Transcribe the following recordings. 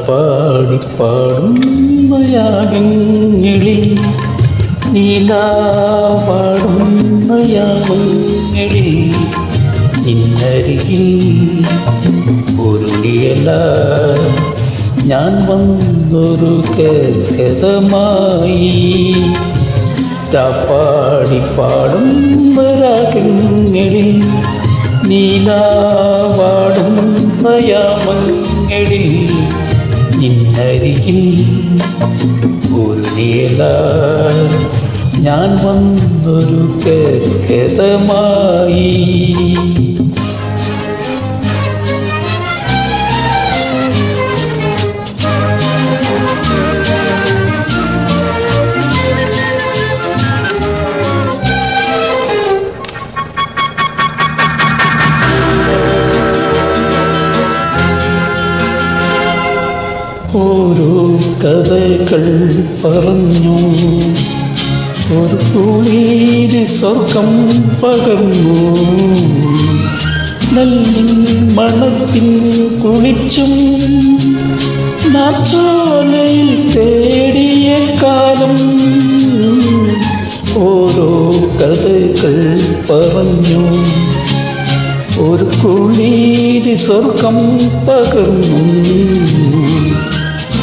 പാടിപ്പാടും യാഗങ്ങളിൽ നീലാപാടുന്ന യാമങ്ങളിൽ ഇന്നരികിൽ ഒരു നിഴല ഞാൻ വന്നൊരു കഥമായി പാടിപ്പാടും രാഗങ്ങളിൽ നീലാപാടുന്ന യാമങ്ങളിൽ ഇന്നരികിൽ ഒരു നിഴല ഞാൻ വന്നൊരു കഥമായി. ഓരോ കഥകൾ പറഞ്ഞു ഒരു കുളിര് സ്വർഗം പകർന്നു നല്ലിൻ മണത്തിൻ കുളിച്ചും നാച്ചോലയിൽ തേടിയ കാലം. ഓരോ കഥകൾ പറഞ്ഞു ഒരു കുളിര് സ്വർഗം പകർന്നു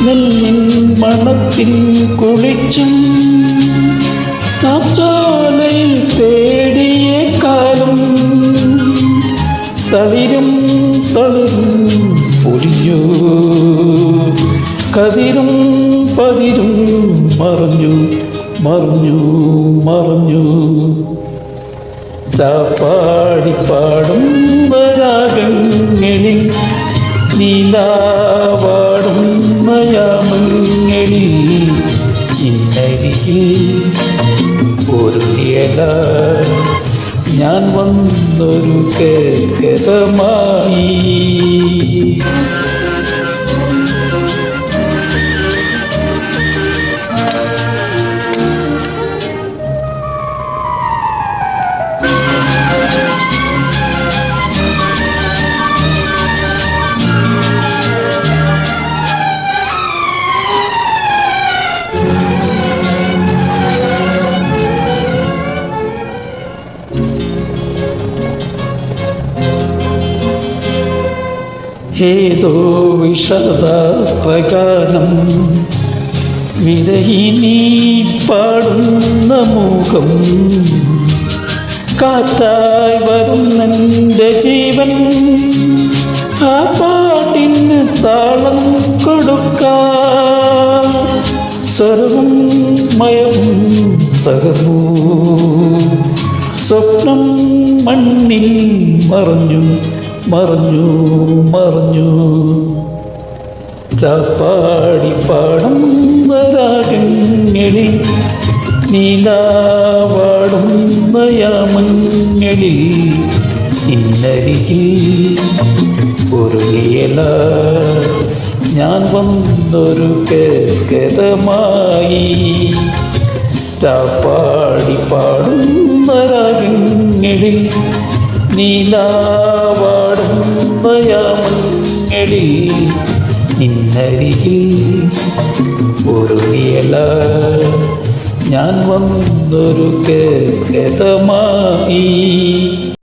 നെല്ലിൻ മണത്തിൻ കുളിച്ചും നാച്ചോലയിൽ തേടിയ കാലം. തളിരും തളിരും പൊടിഞ്ഞു കതിരും പതിരും മറഞ്ഞു മറഞ്ഞു മറഞ്ഞു. പാടിപ്പാടും രാഗങ്ങളിൽ നീലാവാടും യാമങ്ങളിൽ ഇന്നരികിൽ ഒരു നിഴല ഞാൻ വന്നൊരു കഥമായി. ഏതോ വിഷദാപ്രകാരം വിരഹിണി പാടുന്ന മുഖം കാറ്റായി വരുന്നെൻ്റെ ജീവൻ ആ പാട്ടിന് താളം കൊടുക്കാൻ സ്വരവും മയവും തകർന്നു സ്വപ്നം മണ്ണിൽ മറഞ്ഞു മറഞ്ഞു മറഞ്ഞു. പാടിപ്പാടും രാഗങ്ങളിൽ നീലാവാടും യാമങ്ങളിൽ ഇന്നരികിൽ ഒരു നിഴല ഞാൻ വന്നൊരു കഥമായി. പാടിപ്പാടും രാഗങ്ങളിൽ നീലാവാടും യാമങ്ങളിൽ ഇന്നരികിൽ ഒരു നിഴല ഞാൻ വന്നൊരു കഥമായി.